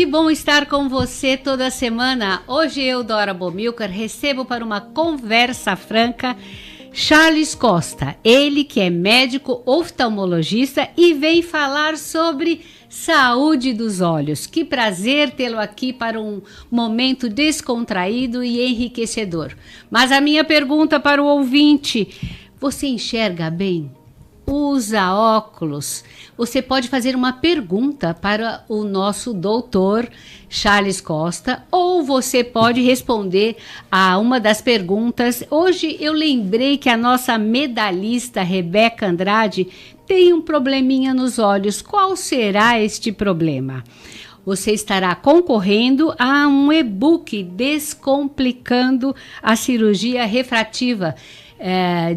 Que bom estar com você toda semana. Hoje eu, Dora Bomilcar, recebo para uma conversa franca Charles Costa, ele que é médico oftalmologista e vem falar sobre saúde dos olhos. Que prazer tê-lo aqui para um momento descontraído e enriquecedor. Mas a minha pergunta para o ouvinte: você enxerga bem? Usa óculos? Você pode fazer uma pergunta para o nosso doutor Charles Costa, ou você pode responder a uma das perguntas. Hoje eu lembrei que a nossa medalhista Rebeca Andrade tem um probleminha nos olhos. Qual será este problema? Você estará concorrendo a um e-book Descomplicando a Cirurgia Refrativa,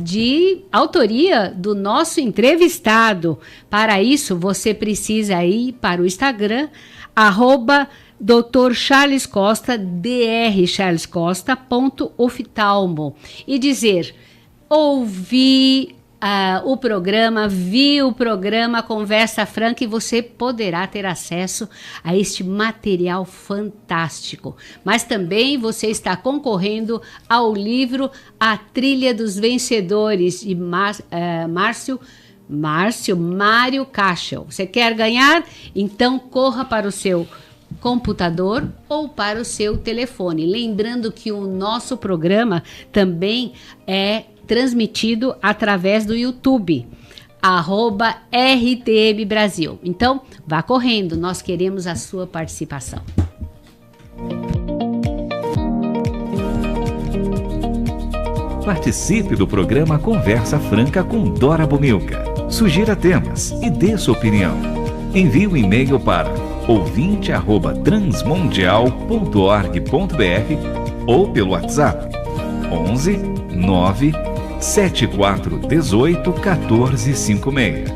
de autoria do nosso entrevistado. Para isso, você precisa ir para o Instagram, @Dr. Charles Costa, drcharlescosta.oftalmo, e dizer: ouvi o programa, vi o programa Conversa Franca, e você poderá ter acesso a este material fantástico. Mas também você está concorrendo ao livro A Trilha dos Vencedores, de Mário Cachel. Você quer ganhar? Então corra para o seu computador ou para o seu telefone. Lembrando que o nosso programa também é transmitido através do YouTube, @RTM Brasil. Então, vá correndo, nós queremos a sua participação. Participe do programa Conversa Franca com Dora Bomilcar. Sugira temas e dê sua opinião. Envie um e-mail para ouvinte@transmundial.org.br ou pelo WhatsApp 11 9 7418 1456.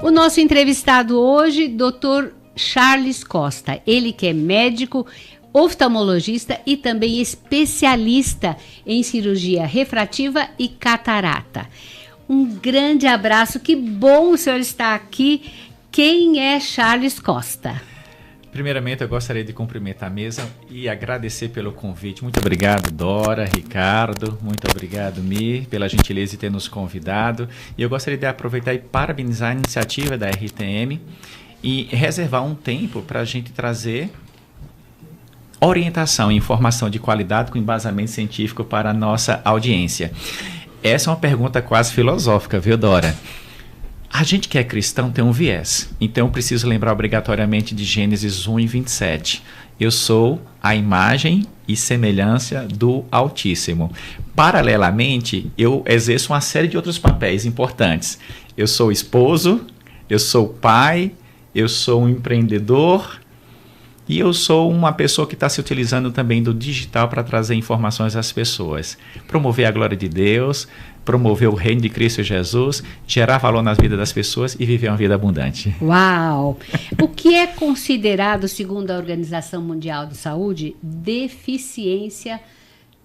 O nosso entrevistado hoje, Dr. Charles Costa, ele que é médico oftalmologista e também especialista em cirurgia refrativa e catarata. Um grande abraço, que bom o senhor estar aqui. Quem é Charles Costa? Primeiramente, eu gostaria de cumprimentar a mesa e agradecer pelo convite. Muito obrigado, Dora, Ricardo. Muito obrigado, Mi, pela gentileza de ter nos convidado. E eu gostaria de aproveitar e parabenizar a iniciativa da RTM e reservar um tempo para a gente trazer orientação e informação de qualidade com embasamento científico para a nossa audiência. Essa é uma pergunta quase filosófica, viu, Dora? A gente que é cristão tem um viés, então eu preciso lembrar obrigatoriamente de Gênesis 1:27. Eu sou a imagem e semelhança do Altíssimo. Paralelamente, eu exerço uma série de outros papéis importantes. Eu sou esposo, eu sou pai, eu sou um empreendedor e eu sou uma pessoa que está se utilizando também do digital para trazer informações às pessoas. Promover a glória de Deus, promover o reino de Cristo Jesus, gerar valor nas vidas das pessoas e viver uma vida abundante. Uau! O que é considerado, segundo a Organização Mundial de Saúde, deficiência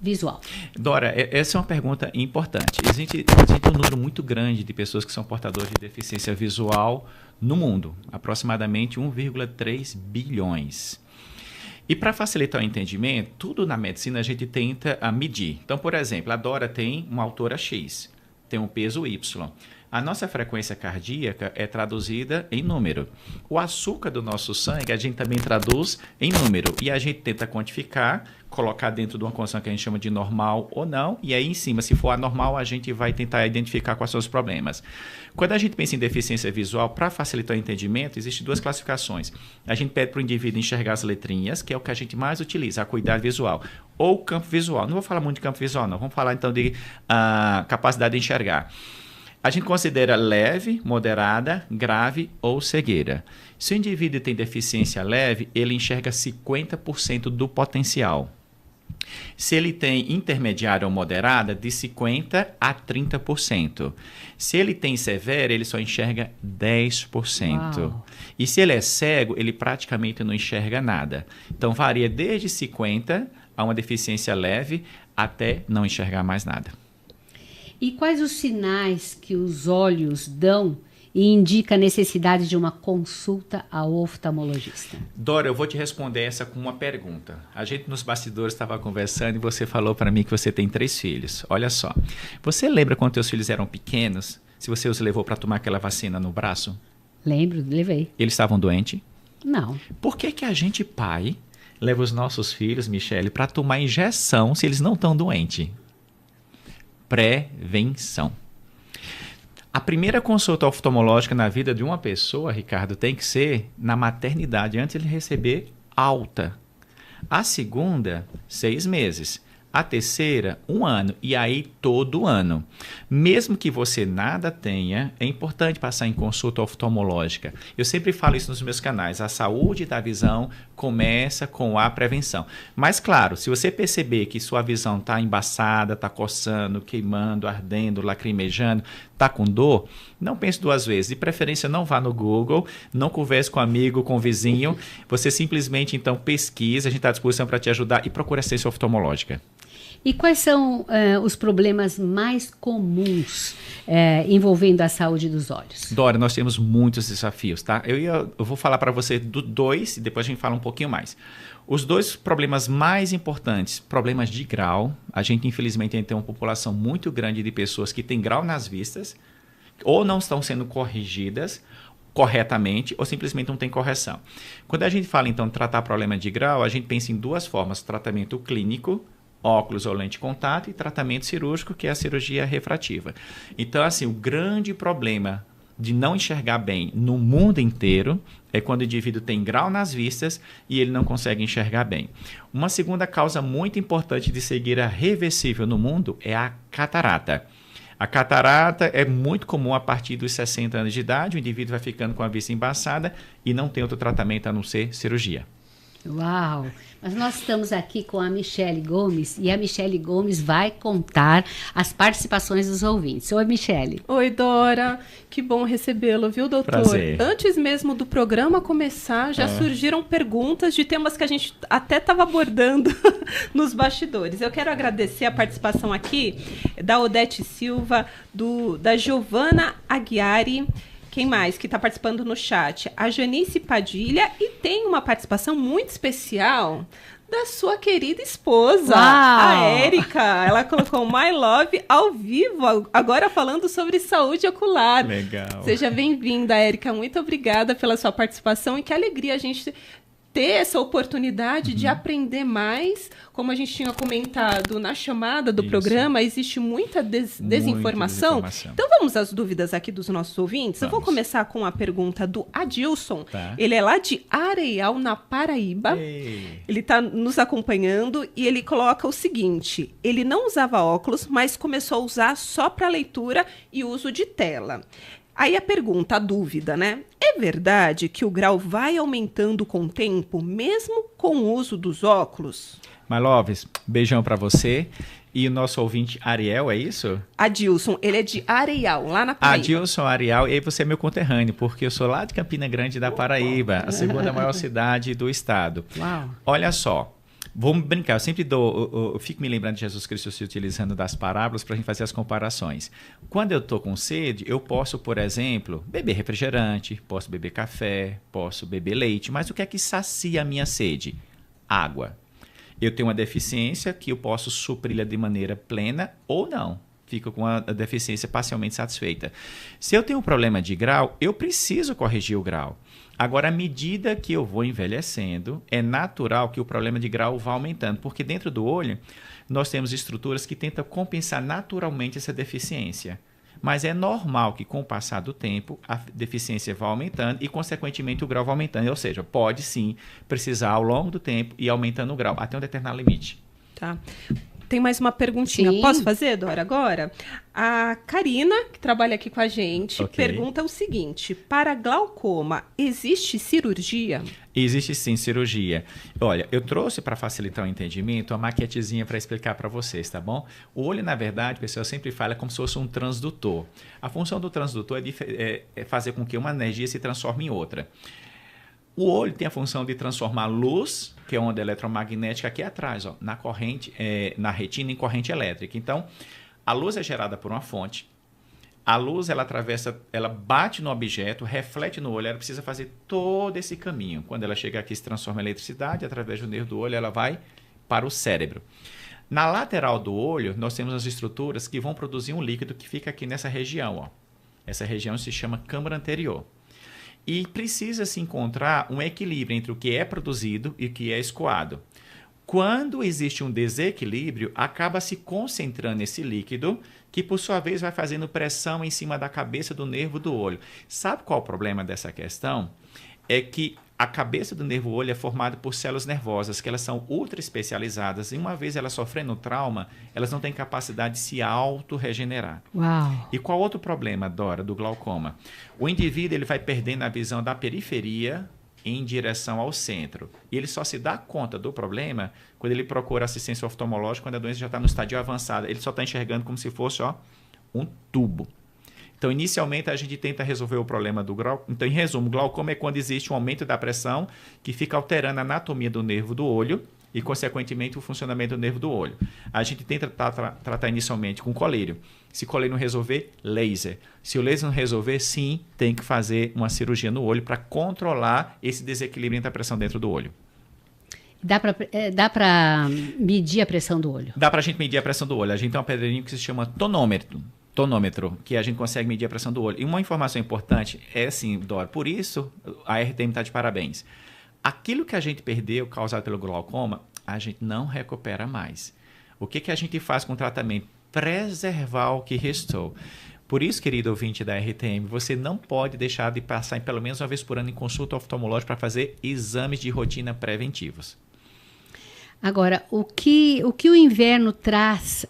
visual? Dora, essa é uma pergunta importante. Existe um número muito grande de pessoas que são portadores de deficiência visual no mundo, aproximadamente 1,3 bilhões. E para facilitar o entendimento, tudo na medicina a gente tenta medir. Então, por exemplo, a Dora tem uma altura X, tem um peso Y. A nossa frequência cardíaca é traduzida em número. O açúcar do nosso sangue a gente também traduz em número. E a gente tenta quantificar, colocar dentro de uma condição que a gente chama de normal ou não. E aí em cima, se for anormal, a gente vai tentar identificar quais são os problemas. Quando a gente pensa em deficiência visual, para facilitar o entendimento, existem duas classificações. A gente pede para o indivíduo enxergar as letrinhas, que é o que a gente mais utiliza, a acuidade visual. Ou campo visual. Não vou falar muito de campo visual, não. Vamos falar então de capacidade de enxergar. A gente considera leve, moderada, grave ou cegueira. Se o indivíduo tem deficiência leve, ele enxerga 50% do potencial. Se ele tem intermediária ou moderada, de 50% a 30%. Se ele tem severa, ele só enxerga 10%. Uau. E se ele é cego, ele praticamente não enxerga nada. Então varia desde 50% a uma deficiência leve até não enxergar mais nada. E quais os sinais que os olhos dão e indica a necessidade de uma consulta ao oftalmologista? Dora, eu vou te responder essa com uma pergunta. A gente nos bastidores estava conversando e você falou para mim que você tem 3 filhos. Olha só, você lembra quando teus filhos eram pequenos, se você os levou para tomar aquela vacina no braço? Lembro, levei. Eles estavam doentes? Não. Por que que a gente, pai, leva os nossos filhos, Michele, para tomar injeção se eles não estão doentes? Prevenção. A primeira consulta oftalmológica na vida de uma pessoa, Ricardo, tem que ser na maternidade, antes de ele receber alta. A segunda, 6 meses. A terceira, 1 ano. E aí, todo ano. Mesmo que você nada tenha, é importante passar em consulta oftalmológica. Eu sempre falo isso nos meus canais. A saúde da visão começa com a prevenção. Mas, claro, se você perceber que sua visão está embaçada, está coçando, queimando, ardendo, lacrimejando, está com dor, não pense 2 vezes. De preferência, não vá no Google, não converse com amigo, com vizinho. Você simplesmente, então, pesquisa. A gente está à disposição para te ajudar e procure assistência oftalmológica. E quais são os problemas mais comuns envolvendo a saúde dos olhos? Dora, nós temos muitos desafios, tá? Eu vou falar para você do 2 e depois a gente fala um pouquinho mais. Os 2 problemas mais importantes, problemas de grau. A gente, infelizmente, tem uma população muito grande de pessoas que têm grau nas vistas ou não estão sendo corrigidas corretamente ou simplesmente não tem correção. Quando a gente fala, então, de tratar problema de grau, a gente pensa em 2 formas. Tratamento clínico, óculos ou lente de contato, e tratamento cirúrgico, que é a cirurgia refrativa. Então, assim, o grande problema de não enxergar bem no mundo inteiro é quando o indivíduo tem grau nas vistas e ele não consegue enxergar bem. Uma segunda causa muito importante de cegueira reversível no mundo é a catarata. A catarata é muito comum a partir dos 60 anos de idade, o indivíduo vai ficando com a vista embaçada e não tem outro tratamento a não ser cirurgia. Uau! Mas nós estamos aqui com a Michele Gomes e a Michele Gomes vai contar as participações dos ouvintes. Oi, Michele. Oi, Dora. Que bom recebê-lo, viu, doutor? Prazer. Antes mesmo do programa começar, já surgiram perguntas de temas que a gente até estava abordando nos bastidores. Eu quero agradecer a participação aqui da Odete Silva, da Giovana Aguiari. Quem mais que está participando no chat? A Janice Padilha, e tem uma participação muito especial da sua querida esposa, a Érica. Ela colocou My Love ao vivo, agora falando sobre saúde ocular. Legal. Seja bem-vinda, Érica. Muito obrigada pela sua participação e que alegria a gente ter essa oportunidade de aprender mais. Como a gente tinha comentado na chamada do programa, existe muita desinformação. Então vamos às dúvidas aqui dos nossos ouvintes. Eu vou começar com a pergunta do Adilson. Tá. Ele é lá de Areial, na Paraíba. Ei. Ele está nos acompanhando e ele coloca o seguinte: ele não usava óculos, mas começou a usar só para leitura e uso de tela. Aí a pergunta, a dúvida, né? É verdade que o grau vai aumentando com o tempo, mesmo com o uso dos óculos? Maloves, beijão para você. E o nosso ouvinte Ariel, é isso? Adilson, ele é de Areial, lá na Paraíba. Adilson, Ariel, e aí você é meu conterrâneo, porque eu sou lá de Campina Grande da Paraíba, a 2ª maior cidade do estado. Uau. Olha só. Vamos brincar, eu sempre eu fico me lembrando de Jesus Cristo se utilizando das parábolas para a gente fazer as comparações. Quando eu estou com sede, eu posso, por exemplo, beber refrigerante, posso beber café, posso beber leite, mas o que é que sacia a minha sede? Água. Eu tenho uma deficiência que eu posso supri-la de maneira plena ou não. Fico com a deficiência parcialmente satisfeita. Se eu tenho um problema de grau, eu preciso corrigir o grau. Agora, à medida que eu vou envelhecendo, é natural que o problema de grau vá aumentando, porque dentro do olho nós temos estruturas que tentam compensar naturalmente essa deficiência. Mas é normal que, com o passar do tempo, a deficiência vá aumentando e, consequentemente, o grau vai aumentando. Ou seja, pode sim precisar, ao longo do tempo, ir aumentando o grau, até um determinado limite. Tá. Tem mais uma perguntinha. Sim. Posso fazer, Dora, agora? A Karina, que trabalha aqui com a gente, Ok. pergunta o seguinte: para glaucoma, existe cirurgia? Existe sim cirurgia. Olha, eu trouxe para facilitar o entendimento uma maquetezinha para explicar para vocês, tá bom? O olho, na verdade, pessoal, sempre fala como se fosse um transdutor. A função do transdutor é fazer com que uma energia se transforme em outra. O olho tem a função de transformar luz, que é onda eletromagnética, aqui atrás, ó, na corrente, na retina, em corrente elétrica. Então, a luz é gerada por uma fonte. A luz, ela atravessa, ela bate no objeto, reflete no olho, ela precisa fazer todo esse caminho. Quando ela chega aqui, se transforma em eletricidade, através do nervo do olho, ela vai para o cérebro. Na lateral do olho, nós temos as estruturas que vão produzir um líquido que fica aqui nessa região, ó. Essa região se chama câmara anterior. E precisa se encontrar um equilíbrio entre o que é produzido e o que é escoado. Quando existe um desequilíbrio, acaba se concentrando esse líquido, que por sua vez vai fazendo pressão em cima da cabeça do nervo do olho. Sabe qual é o problema dessa questão? É que a cabeça do nervo olho é formada por células nervosas, que elas são ultra especializadas, e uma vez elas sofrendo trauma, elas não têm capacidade de se auto-regenerar. Uau! E qual outro problema, Dora, do glaucoma? O indivíduo ele vai perdendo a visão da periferia em direção ao centro. E ele só se dá conta do problema quando ele procura assistência oftalmológica, quando a doença já está no estádio avançado. Ele só está enxergando como se fosse um tubo. Então, inicialmente, a gente tenta resolver o problema do glaucoma. Então, em resumo, glaucoma é quando existe um aumento da pressão que fica alterando a anatomia do nervo do olho e, consequentemente, o funcionamento do nervo do olho. A gente tenta tratar inicialmente com colírio. Se colírio não resolver, laser. Se o laser não resolver, sim, tem que fazer uma cirurgia no olho para controlar esse desequilíbrio entre a pressão dentro do olho. Dá para medir a pressão do olho? Dá para a gente medir a pressão do olho. A gente tem um aparelhinho que se chama tonômetro, que a gente consegue medir a pressão do olho. E uma informação importante é assim, Dora, por isso a RTM está de parabéns. Aquilo que a gente perdeu causado pelo glaucoma, a gente não recupera mais. O que a gente faz com o tratamento? Preservar o que restou. Por isso, querido ouvinte da RTM, você não pode deixar de passar pelo menos uma vez por ano em consulta oftalmológica para fazer exames de rotina preventivos. Agora, o que o inverno traz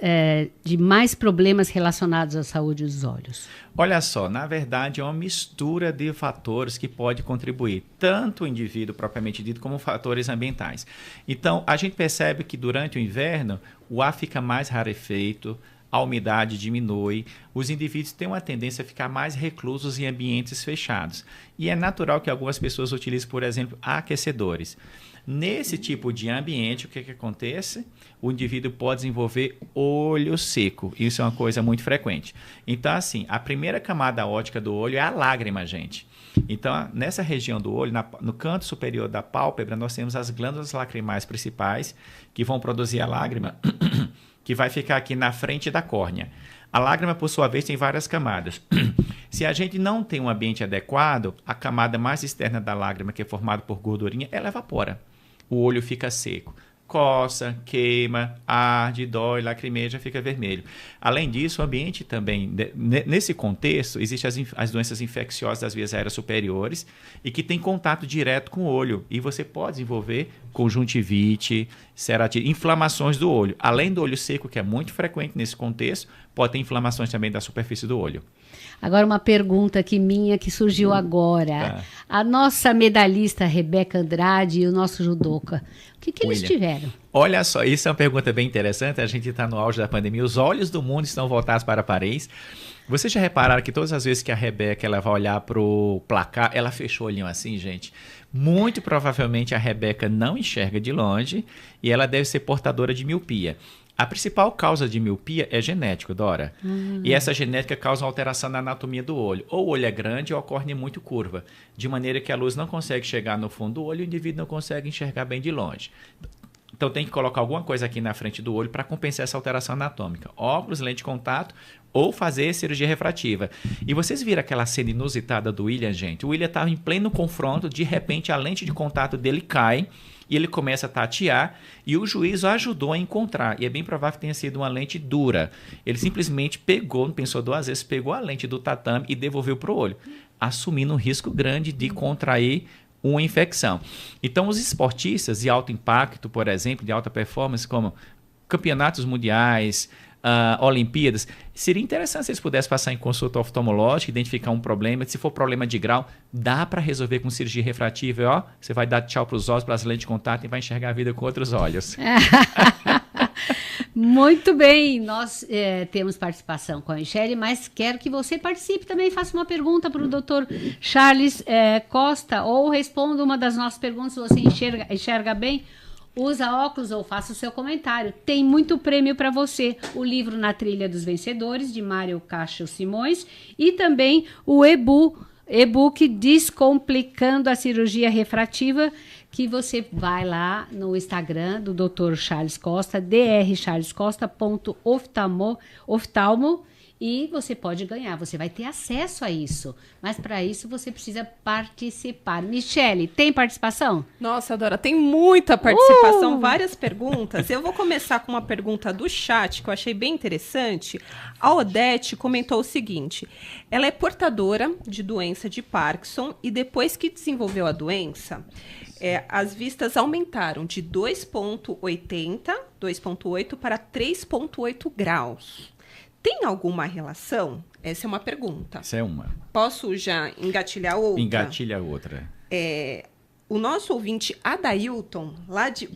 de mais problemas relacionados à saúde dos olhos? Olha só, na verdade é uma mistura de fatores que pode contribuir, tanto o indivíduo propriamente dito como fatores ambientais. Então, a gente percebe que durante o inverno o ar fica mais rarefeito, a umidade diminui, os indivíduos têm uma tendência a ficar mais reclusos em ambientes fechados. E é natural que algumas pessoas utilizem, por exemplo, aquecedores. Nesse tipo de ambiente, o que acontece? O indivíduo pode desenvolver olho seco. Isso é uma coisa muito frequente. Então, assim, a primeira camada óptica do olho é a lágrima, gente. Então, nessa região do olho, no canto superior da pálpebra, nós temos as glândulas lacrimais principais que vão produzir a lágrima, que vai ficar aqui na frente da córnea. A lágrima, por sua vez, tem várias camadas. Se a gente não tem um ambiente adequado, a camada mais externa da lágrima, que é formada por gordurinha, ela evapora. O olho fica seco. Coça, queima, arde, dói, lacrimeja, fica vermelho. Além disso, o ambiente também, nesse contexto, existem as doenças infecciosas das vias aéreas superiores e que tem contato direto com o olho. E você pode desenvolver conjuntivite, ceratite, inflamações do olho. Além do olho seco, que é muito frequente nesse contexto, pode ter inflamações também da superfície do olho. Agora uma pergunta aqui minha que surgiu agora. Tá. A nossa medalhista Rebeca Andrade e o nosso judoca, o que eles tiveram? Olha só, isso é uma pergunta bem interessante. A gente está no auge da pandemia, os olhos do mundo estão voltados para Paris. Vocês já repararam que todas as vezes que a Rebeca ela vai olhar para o placar, ela fechou o olhinho assim, gente? Muito provavelmente a Rebeca não enxerga de longe e ela deve ser portadora de miopia. A principal causa de miopia é genética, Dora. E essa genética causa uma alteração na anatomia do olho. Ou o olho é grande ou a córnea é muito curva, de maneira que a luz não consegue chegar no fundo do olho e o indivíduo não consegue enxergar bem de longe. Então tem que colocar alguma coisa aqui na frente do olho para compensar essa alteração anatômica. Óculos, lente de contato ou fazer cirurgia refrativa. E vocês viram aquela cena inusitada do William, gente? O William estava em pleno confronto, de repente a lente de contato dele cai e ele começa a tatear e o juiz o ajudou a encontrar. E é bem provável que tenha sido uma lente dura. Ele simplesmente pegou, não pensou duas vezes, pegou a lente do tatame e devolveu para o olho, assumindo um risco grande de contrair uma infecção. Então, os esportistas de alto impacto, por exemplo, de alta performance, como campeonatos mundiais, Olimpíadas, seria interessante se eles pudessem passar em consulta oftalmológica, identificar um problema. Se for problema de grau, dá para resolver com cirurgia refrativa. Ó, você vai dar tchau para os olhos, para as lentes de contato e vai enxergar a vida com outros olhos. Muito bem, nós temos participação com a Michele, mas quero que você participe também, faça uma pergunta para o Dr. Charles Costa ou responda uma das nossas perguntas, se você enxerga bem Usa óculos ou faça o seu comentário. Tem muito prêmio para você. O livro Na Trilha dos Vencedores, de Mário Cacho Simões, e também o e-book Descomplicando a Cirurgia Refrativa, que você vai lá no Instagram do Dr. Charles Costa, drcharlescosta.oftalmo, e você pode ganhar, você vai ter acesso a isso. Mas para isso você precisa participar. Michele, tem participação? Nossa, Dora, tem muita participação, várias perguntas. Eu vou começar com uma pergunta do chat que eu achei bem interessante. A Odete comentou o seguinte: ela é portadora de doença de Parkinson e depois que desenvolveu a doença, as vistas aumentaram de 2,8 para 3,8 graus. Tem alguma relação? Essa é uma pergunta. Essa é uma. Posso já engatilhar outra? Engatilha outra. O nosso ouvinte Adailton, lá de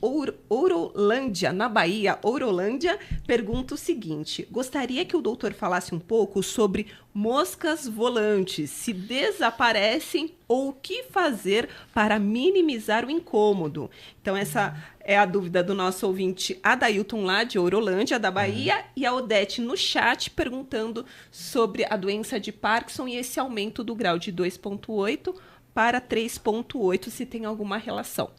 Ourolândia, na Bahia, Ourolândia, pergunta o seguinte: gostaria que o doutor falasse um pouco sobre moscas volantes, se desaparecem ou o que fazer para minimizar o incômodo. Então, essa é a dúvida do nosso ouvinte Adailton, lá de Ourolândia, da Bahia, e a Odete no chat perguntando sobre a doença de Parkinson e esse aumento do grau de 2,8 para 3,8, se tem alguma relação.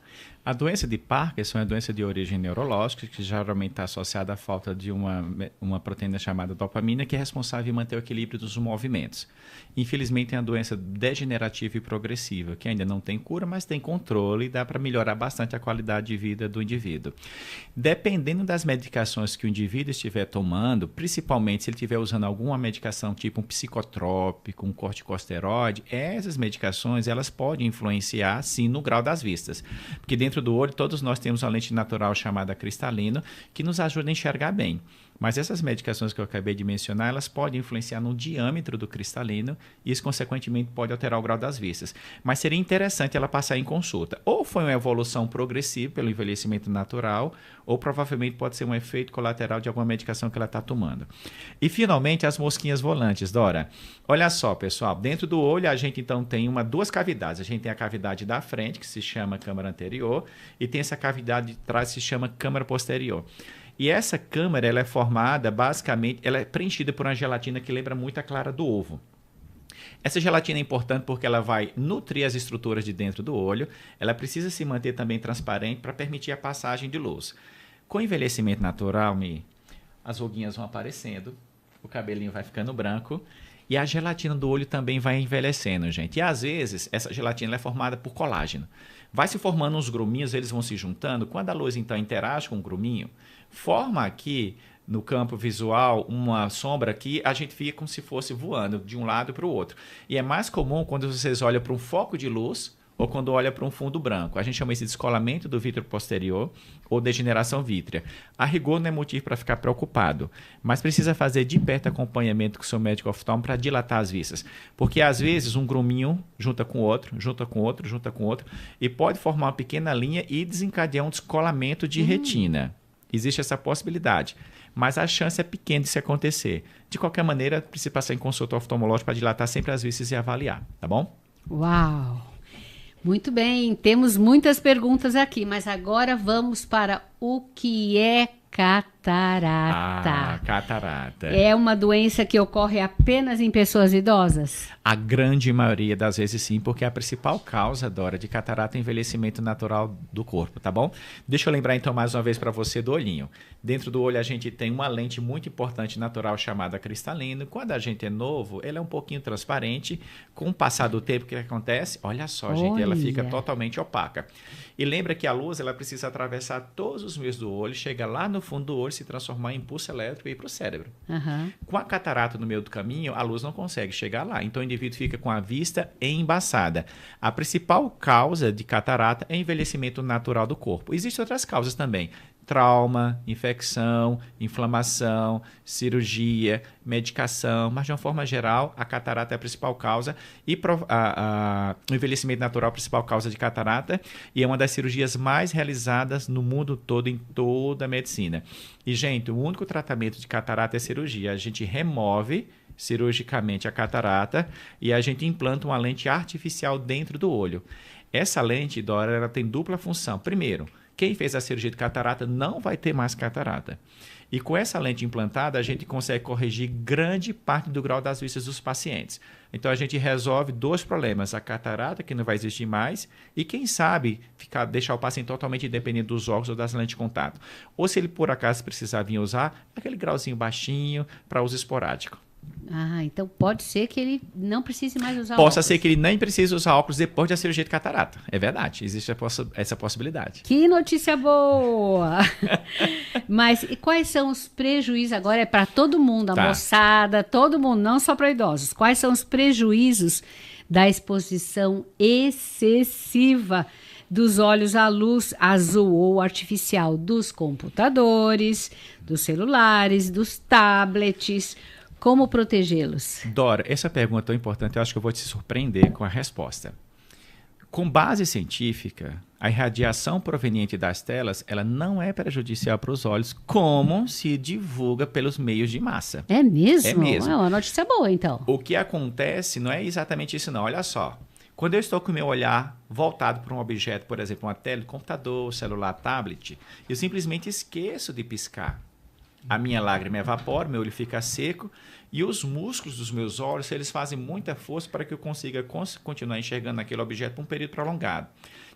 A doença de Parkinson é uma doença de origem neurológica, que geralmente está associada à falta de uma proteína chamada dopamina, que é responsável em manter o equilíbrio dos movimentos. Infelizmente, é uma doença degenerativa e progressiva, que ainda não tem cura, mas tem controle e dá para melhorar bastante a qualidade de vida do indivíduo. Dependendo das medicações que o indivíduo estiver tomando, principalmente se ele estiver usando alguma medicação tipo um psicotrópico, um corticosteroide, essas medicações elas podem influenciar, sim, no grau das vistas. Porque dentro do olho, todos nós temos uma lente natural chamada cristalino, que nos ajuda a enxergar bem. Mas essas medicações que eu acabei de mencionar, elas podem influenciar no diâmetro do cristalino e isso, consequentemente, pode alterar o grau das vistas. Mas seria interessante ela passar em consulta. Ou foi uma evolução progressiva pelo envelhecimento natural, ou provavelmente pode ser um efeito colateral de alguma medicação que ela está tomando. E, finalmente, as mosquinhas volantes, Dora. Olha só, pessoal, dentro do olho a gente, então, tem duas cavidades. A gente tem a cavidade da frente, que se chama câmara anterior, e tem essa cavidade de trás, que se chama câmara posterior. E essa câmara, ela é formada, basicamente, ela é preenchida por uma gelatina que lembra muito a clara do ovo. Essa gelatina é importante porque ela vai nutrir as estruturas de dentro do olho, ela precisa se manter também transparente para permitir a passagem de luz. Com o envelhecimento natural, as ruguinhas vão aparecendo, o cabelinho vai ficando branco e a gelatina do olho também vai envelhecendo, gente. E às vezes, essa gelatina é formada por colágeno. Vai se formando uns gruminhos, eles vão se juntando. Quando a luz, então, interage com o gruminho, forma aqui no campo visual uma sombra que a gente fica como se fosse voando de um lado para o outro. E é mais comum quando vocês olham para um foco de luz ou quando olham para um fundo branco. A gente chama isso de descolamento do vítreo posterior ou degeneração vítrea. A rigor não é motivo para ficar preocupado, mas precisa fazer de perto acompanhamento com o seu médico oftalmo para dilatar as vistas. Porque às vezes um gruminho junta com outro, junta com outro, junta com outro e pode formar uma pequena linha e desencadear um descolamento de retina. Existe essa possibilidade, mas a chance é pequena de isso acontecer. De qualquer maneira, precisa passar em consulta oftalmológica para dilatar sempre as vistas e avaliar, tá bom? Uau! Muito bem, temos muitas perguntas aqui, mas agora vamos para o que é catarata. Catarata. É uma doença que ocorre apenas em pessoas idosas? A grande maioria das vezes sim, porque a principal causa, Dora, de catarata é o envelhecimento natural do corpo, tá bom? Deixa eu lembrar então mais uma vez para você do olhinho. Dentro do olho a gente tem uma lente muito importante natural chamada cristalino. Quando a gente é novo, ela é um pouquinho transparente. Com o passar do tempo, o que acontece? Olha só, gente, ela fica totalmente opaca. E lembra que a luz ela precisa atravessar todos os meios do olho, chega lá no fundo do olho, se transformar em impulso elétrico e ir para o cérebro. Com a catarata no meio do caminho, a luz não consegue chegar lá. Então o indivíduo fica com a vista embaçada. A principal causa de catarata é o envelhecimento natural do corpo. Existem outras causas também. Trauma, infecção, inflamação, cirurgia, medicação, mas de uma forma geral, a catarata é a principal causa e o envelhecimento natural é a principal causa de catarata e é uma das cirurgias mais realizadas no mundo todo, em toda a medicina. E, gente, o único tratamento de catarata é cirurgia. A gente remove cirurgicamente a catarata e a gente implanta uma lente artificial dentro do olho. Essa lente, Dora, ela tem dupla função. Primeiro, Quem fez a cirurgia de catarata não vai ter mais catarata. E com essa lente implantada, a gente consegue corrigir grande parte do grau das vistas dos pacientes. Então, a gente resolve 2 problemas. A catarata, que não vai existir mais, e quem sabe deixar o paciente totalmente independente dos óculos ou das lentes de contato. Ou se ele, por acaso, precisar vir usar, aquele grauzinho baixinho para uso esporádico. Ah, então pode ser que ele não precise mais usar Possa óculos. ser que ele nem precise usar óculos depois da cirurgia de catarata. É verdade, existe essa possibilidade. Que notícia boa! Mas e quais são os prejuízos? Agora é para todo mundo, a moçada, todo mundo, não só para idosos. Quais são os prejuízos da exposição excessiva dos olhos à luz azul ou artificial dos computadores, dos celulares, dos tablets? Como protegê-los? Dora, essa pergunta é tão importante, eu acho que eu vou te surpreender com a resposta. Com base científica, a irradiação proveniente das telas, ela não é prejudicial para os olhos, como se divulga pelos meios de massa. É mesmo? É mesmo. É uma notícia boa, então. O que acontece não é exatamente isso, não. Olha só. Quando eu estou com o meu olhar voltado para um objeto, por exemplo, uma tela, computador, celular, tablet, eu simplesmente esqueço de piscar. A minha lágrima evapora, meu olho fica seco e os músculos dos meus olhos, eles fazem muita força para que eu consiga continuar enxergando aquele objeto por um período prolongado.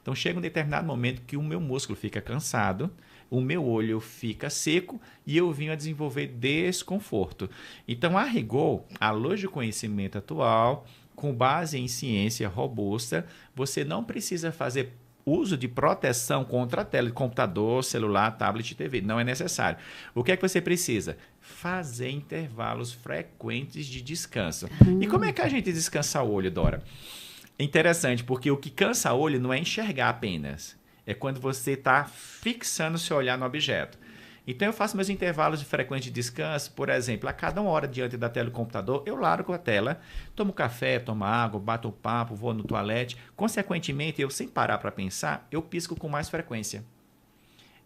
Então, chega um determinado momento que o meu músculo fica cansado, o meu olho fica seco e eu venho a desenvolver desconforto. Então, a rigor, à luz do conhecimento atual, com base em ciência robusta, você não precisa fazer uso de proteção contra a tela de computador, celular, tablet e TV. Não é necessário. O que é que você precisa? Fazer intervalos frequentes de descanso. E como é que a gente descansa o olho, Dora? É interessante, porque o que cansa o olho não é enxergar apenas. É quando você está fixando o seu olhar no objeto. Então, eu faço meus intervalos de frequente de descanso, por exemplo, a cada 1 hora diante da tela do computador, eu largo a tela, tomo café, tomo água, bato um papo, vou no toalete. Consequentemente, eu, sem parar para pensar, eu pisco com mais frequência.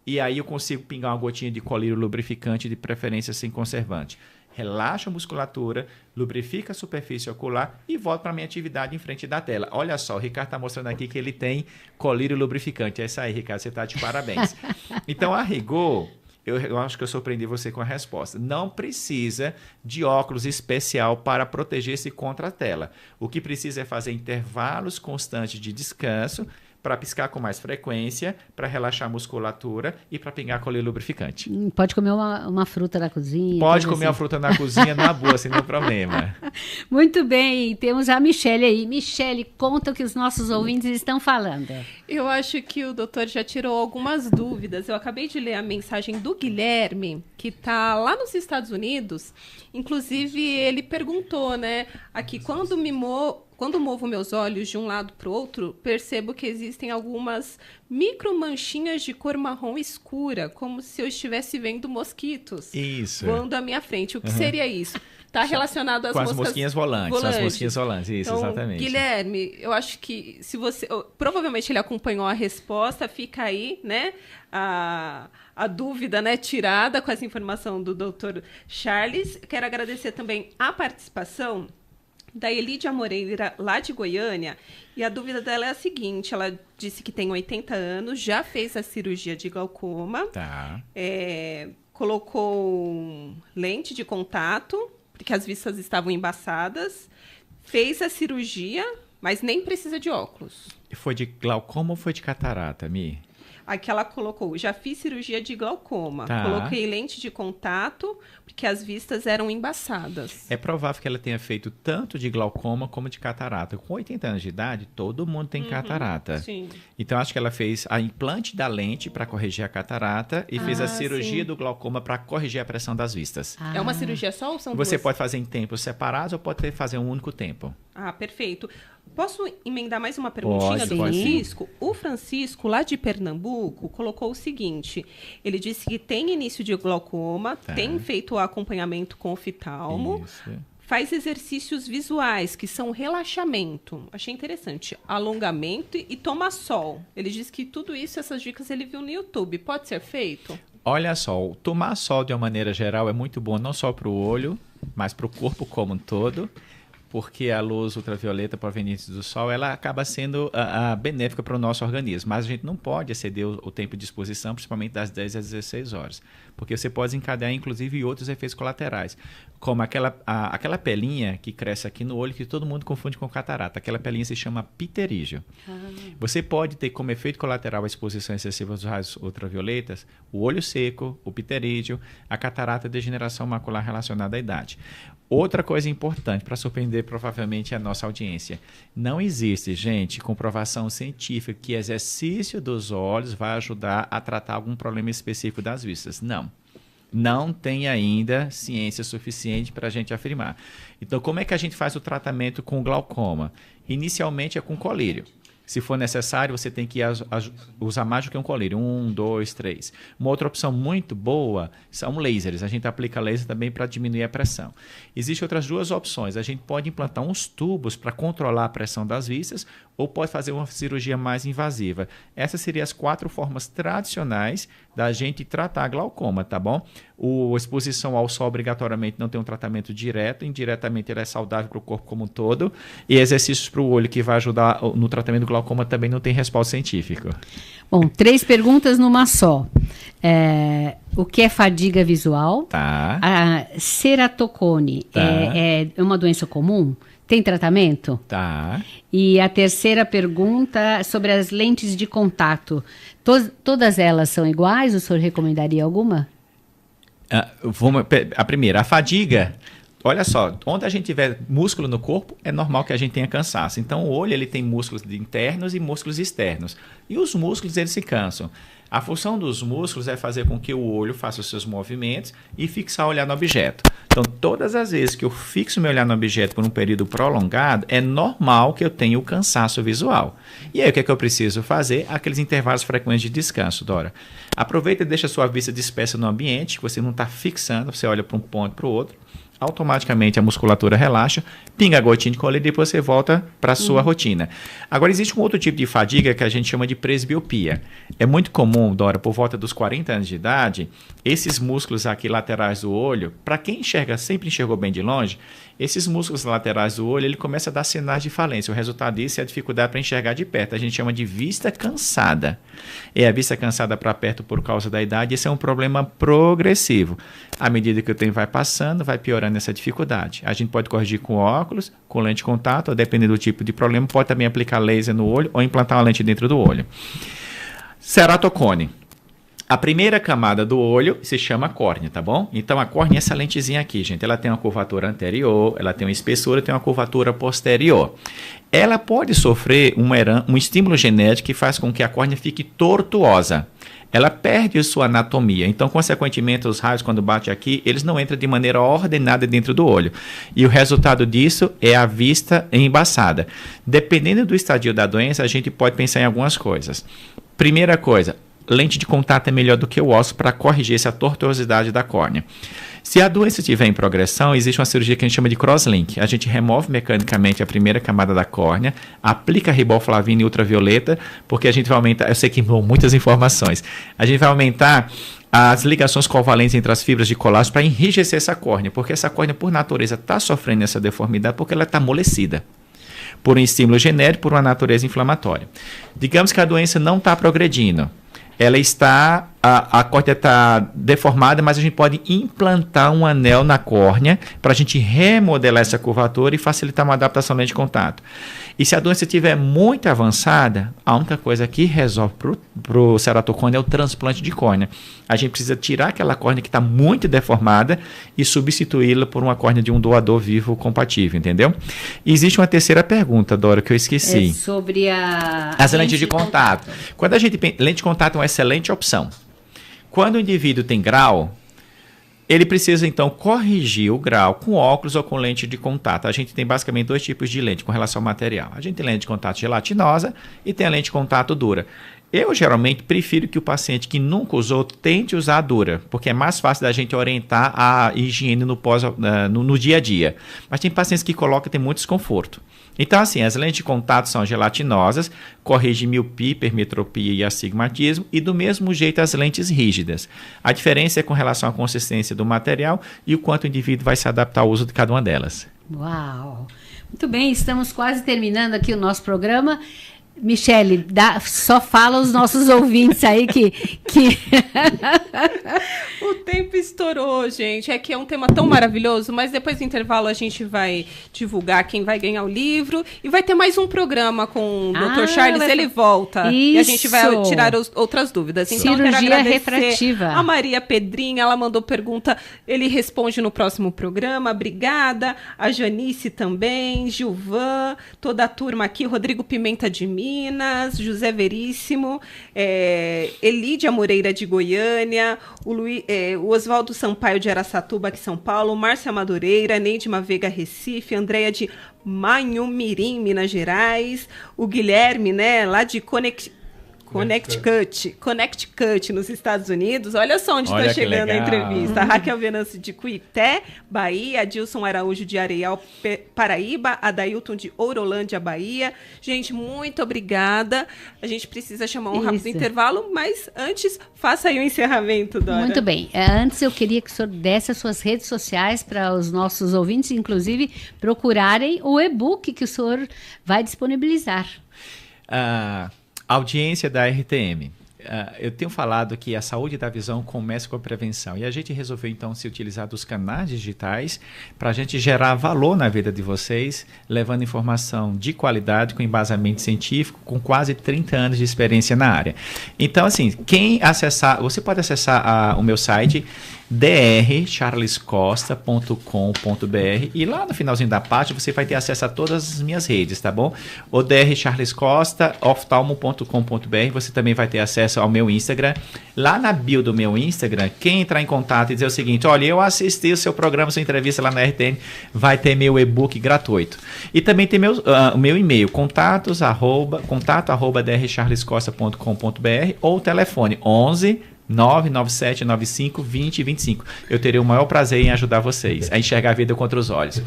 E aí eu consigo pingar uma gotinha de colírio lubrificante, de preferência sem conservante. Relaxa a musculatura, lubrifica a superfície ocular e volto para a minha atividade em frente da tela. Olha só, o Ricardo está mostrando aqui que ele tem colírio lubrificante. É isso aí, Ricardo, você está de parabéns. Então, a rigor, eu acho que eu surpreendi você com a resposta. Não precisa de óculos especial para proteger-se contra a tela. O que precisa é fazer intervalos constantes de descanso para piscar com mais frequência, para relaxar a musculatura e para pingar colírio lubrificante. Pode comer uma fruta na cozinha. Pode comer assim. uma fruta na cozinha, na boa, sem nenhum problema. Muito bem, temos a Michele aí. Michele, conta o que os nossos ouvintes estão falando. Eu acho que o doutor já tirou algumas dúvidas. Eu acabei de ler a mensagem do Guilherme, que está lá nos Estados Unidos. Inclusive, ele perguntou, né, aqui, quando movo meus olhos de um lado para o outro, percebo que existem algumas micromanchinhas de cor marrom escura, como se eu estivesse vendo mosquitos voando à minha frente. O que seria isso? Está relacionado às com as mosquinhas volantes. As mosquinhas volantes, isso, então, exatamente. Guilherme, eu acho que se você... Provavelmente ele acompanhou a resposta, fica aí, né? A dúvida, né, tirada com essa informação do Dr. Charles. Quero agradecer também a participação da Elídia Moreira, lá de Goiânia, e a dúvida dela é a seguinte, ela disse que tem 80 anos, já fez a cirurgia de glaucoma, colocou lente de contato, porque as vistas estavam embaçadas, fez a cirurgia, mas nem precisa de óculos. Foi de glaucoma ou foi de catarata, Mi? Aqui ela colocou, já fiz cirurgia de glaucoma, coloquei lente de contato, porque as vistas eram embaçadas. É provável que ela tenha feito tanto de glaucoma como de catarata. Com 80 anos de idade, todo mundo tem catarata. Sim. Então, acho que ela fez a implante da lente para corrigir a catarata e fez a cirurgia do glaucoma para corrigir a pressão das vistas. É uma cirurgia só ou são duas? Você pode fazer em tempos separados ou pode fazer um único tempo. Ah, perfeito. Posso emendar mais uma perguntinha do Francisco? O Francisco, lá de Pernambuco, colocou o seguinte. Ele disse que tem início de glaucoma, tem feito o acompanhamento com oftalmo, faz exercícios visuais, que são relaxamento. Achei interessante. Alongamento e toma sol. Ele disse que tudo isso, essas dicas, ele viu no YouTube. Pode ser feito? Olha só, tomar sol de uma maneira geral é muito bom, não só para o olho, mas para o corpo como um todo. porque a luz ultravioleta proveniente do sol, ela acaba sendo benéfica para o nosso organismo, mas a gente não pode exceder o tempo de exposição, principalmente das 10 às 16 horas, porque você pode desencadear, inclusive, outros efeitos colaterais, como aquela pelinha que cresce aqui no olho, que todo mundo confunde com catarata. Aquela pelinha se chama pterígio. Você pode ter como efeito colateral a exposição excessiva aos raios ultravioletas, o olho seco, o pterígio, a catarata e a degeneração macular relacionada à idade. Outra coisa importante para surpreender provavelmente a nossa audiência. Não existe, gente, comprovação científica que exercício dos olhos vai ajudar a tratar algum problema específico das vistas. Não. Não tem ainda ciência suficiente para a gente afirmar. Então, como é que a gente faz o tratamento com glaucoma? Inicialmente é com colírio. Se for necessário, você tem que usar mais do que um colírio. 1, 2, 3. Uma outra opção muito boa são lasers. A gente aplica laser também para diminuir a pressão. Existem outras duas opções. A gente pode implantar uns tubos para controlar a pressão das vistas ou pode fazer uma cirurgia mais invasiva. Essas seriam as 4 formas tradicionais da gente tratar a glaucoma, tá bom? A exposição ao sol obrigatoriamente não tem um tratamento direto. Indiretamente ele é saudável para o corpo como um todo. E exercícios para o olho que vai ajudar no tratamento do glaucoma também não tem respaldo científico. Bom, 3 perguntas numa só. O que é fadiga visual? Tá. A ceratocone é uma doença comum? Tem tratamento? Tá. E a terceira pergunta sobre as lentes de contato. Todas elas são iguais? O senhor recomendaria alguma? A primeira, a fadiga. Olha só, onde a gente tiver músculo no corpo, é normal que a gente tenha cansaço. Então, o olho ele tem músculos internos e músculos externos. E os músculos, eles se cansam. A função dos músculos é fazer com que o olho faça os seus movimentos e fixar o olhar no objeto. Então, todas as vezes que eu fixo meu olhar no objeto por um período prolongado, é normal que eu tenha o cansaço visual. E aí, o que é que eu preciso fazer? Aqueles intervalos frequentes de descanso, Dora. Aproveita e deixa a sua vista dispersa no ambiente, que você não está fixando, você olha para um ponto para o outro. Automaticamente a musculatura relaxa, pinga a gotinha de colírio e depois você volta para a sua rotina. Agora, existe um outro tipo de fadiga que a gente chama de presbiopia. É muito comum, Dora, por volta dos 40 anos de idade, esses músculos aqui laterais do olho, para quem sempre enxergou bem de longe, esses músculos laterais do olho, ele começa a dar sinais de falência. O resultado disso é a dificuldade para enxergar de perto. A gente chama de vista cansada. É a vista cansada para perto por causa da idade. Esse é um problema progressivo. À medida que o tempo vai passando, vai piorando essa dificuldade. A gente pode corrigir com óculos, com lente de contato, ou dependendo do tipo de problema, pode também aplicar laser no olho ou implantar uma lente dentro do olho. Ceratocone. A primeira camada do olho se chama córnea, tá bom? Então, a córnea é essa lentezinha aqui, gente. Ela tem uma curvatura anterior, ela tem uma espessura, tem uma curvatura posterior. Ela pode sofrer um estímulo genético que faz com que a córnea fique tortuosa. Ela perde sua anatomia. Então, consequentemente, os raios, quando batem aqui, eles não entram de maneira ordenada dentro do olho. E o resultado disso é a vista embaçada. Dependendo do estadio da doença, a gente pode pensar em algumas coisas. Primeira coisa, lente de contato é melhor do que o ósseo para corrigir essa tortuosidade da córnea. Se a doença estiver em progressão, existe uma cirurgia que a gente chama de crosslink. A gente remove mecanicamente a primeira camada da córnea, aplica riboflavina e ultravioleta, porque a gente vai aumentar, eu sei que muitas informações, a gente vai aumentar as ligações covalentes entre as fibras de colágeno para enrijecer essa córnea, porque essa córnea, por natureza, está sofrendo essa deformidade porque ela está amolecida por um estímulo genérico, por uma natureza inflamatória. Digamos que a doença não está progredindo. Ela está, a córnea está deformada, mas a gente pode implantar um anel na córnea para a gente remodelar essa curvatura e facilitar uma adaptação à lente de contato. E se a doença estiver muito avançada, a única coisa que resolve para o ceratocone é o transplante de córnea. A gente precisa tirar aquela córnea que está muito deformada e substituí-la por uma córnea de um doador vivo compatível, entendeu? E existe uma terceira pergunta, Dora, que eu esqueci. É sobre as lentes de contato. Quando a gente pensa, lente de contato é uma excelente opção. Quando o indivíduo tem grau, ele precisa, então, corrigir o grau com óculos ou com lente de contato. A gente tem basicamente 2 tipos de lente com relação ao material. A gente tem lente de contato gelatinosa e tem a lente de contato dura. Eu, geralmente, prefiro que o paciente que nunca usou tente usar a dura, porque é mais fácil da gente orientar a higiene no dia a dia. Mas tem pacientes que colocam e tem muito desconforto. Então, assim, as lentes de contato são gelatinosas, corrigem miopia, hipermetropia e astigmatismo, e do mesmo jeito as lentes rígidas. A diferença é com relação à consistência do material e o quanto o indivíduo vai se adaptar ao uso de cada uma delas. Uau! Muito bem, estamos quase terminando aqui o nosso programa. Michele, só fala os nossos ouvintes aí que... O tempo estourou, gente. É que é um tema tão maravilhoso, mas depois do intervalo a gente vai divulgar quem vai ganhar o livro e vai ter mais um programa com o Dr. Charles, ele volta. Isso. E a gente vai tirar outras dúvidas. Então, cirurgia refrativa. A Maria Pedrinha, ela mandou pergunta, ele responde no próximo programa. Obrigada. A Janice também, Gilvan, toda a turma aqui, Rodrigo Pimenta de Minas, José Veríssimo, Elídia Moreira de Goiânia, o Oswaldo Sampaio de Araçatuba, aqui em São Paulo, Márcia Madureira, Neide Mavega Recife, Andréia de Manhumirim, Minas Gerais, o Guilherme, né, lá de Connecticut, nos Estados Unidos. Olha só onde está chegando a entrevista. Raquel Venâncio de Cuité, Bahia, Adilson Araújo de Areal, Paraíba, Adailton de Ourolândia, Bahia. Gente, muito obrigada. A gente precisa chamar um rápido intervalo, mas antes, faça aí o encerramento, Dora. Muito bem. Antes eu queria que o senhor desse as suas redes sociais para os nossos ouvintes, inclusive, procurarem o e-book que o senhor vai disponibilizar. Audiência da RTM. Eu tenho falado que a saúde da visão começa com a prevenção e a gente resolveu então se utilizar dos canais digitais para a gente gerar valor na vida de vocês, levando informação de qualidade, com embasamento científico, com quase 30 anos de experiência na área. Então, assim, quem acessar, você pode acessar o meu site drcharlescosta.com.br e lá no finalzinho da página você vai ter acesso a todas as minhas redes, tá bom? O drcharlescosta, oftalmo.com.br, você também vai ter acesso ao meu Instagram. Lá na bio do meu Instagram, quem entrar em contato e dizer o seguinte, olha, eu assisti o seu programa, sua entrevista lá na RTN, vai ter meu e-book gratuito. E também tem o meu e-mail, contato@drcharlescosta.com.br ou telefone 11 997952025. Eu terei o maior prazer em ajudar vocês a enxergar a vida com outros olhos.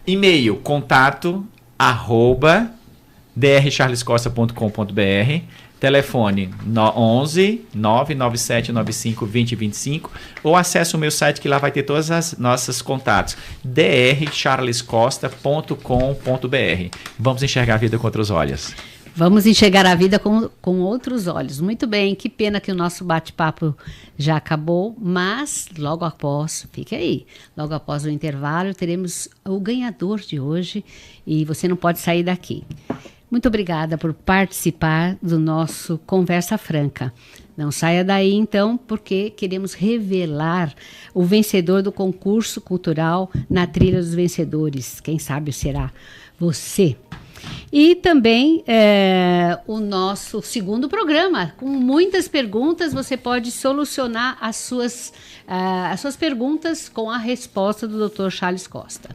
E-mail, contato@drcharlescosta.com.br, telefone 11 997952025 ou acesse o meu site que lá vai ter todas as nossas contatos, drcharlescosta.com.br. Vamos enxergar a vida com outros olhos. Vamos enxergar a vida com outros olhos. Muito bem, que pena que o nosso bate-papo já acabou, mas logo após, fique aí, logo após o intervalo, teremos o ganhador de hoje e você não pode sair daqui. Muito obrigada por participar do nosso Conversa Franca. Não saia daí, então, porque queremos revelar o vencedor do concurso cultural na Trilha dos Vencedores. Quem sabe será você. E também o nosso segundo programa, com muitas perguntas, você pode solucionar as suas perguntas com a resposta do Dr. Charles Costa.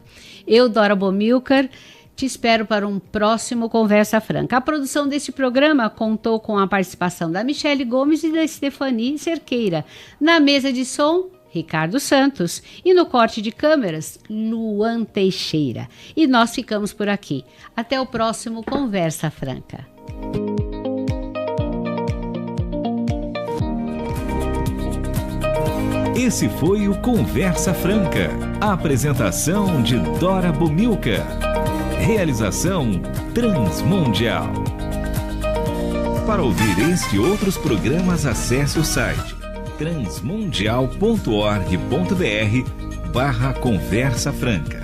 Eu, Dora Bomilcar, te espero para um próximo Conversa Franca. A produção deste programa contou com a participação da Michele Gomes e da Stefani Cerqueira. Na mesa de som, Ricardo Santos. E no corte de câmeras, Luan Teixeira. E nós ficamos por aqui. Até o próximo Conversa Franca. Esse foi o Conversa Franca. A apresentação de Dora Bomilcar. Realização Transmundial. Para ouvir este e outros programas, acesse o site transmundial.org.br/Conversa Franca.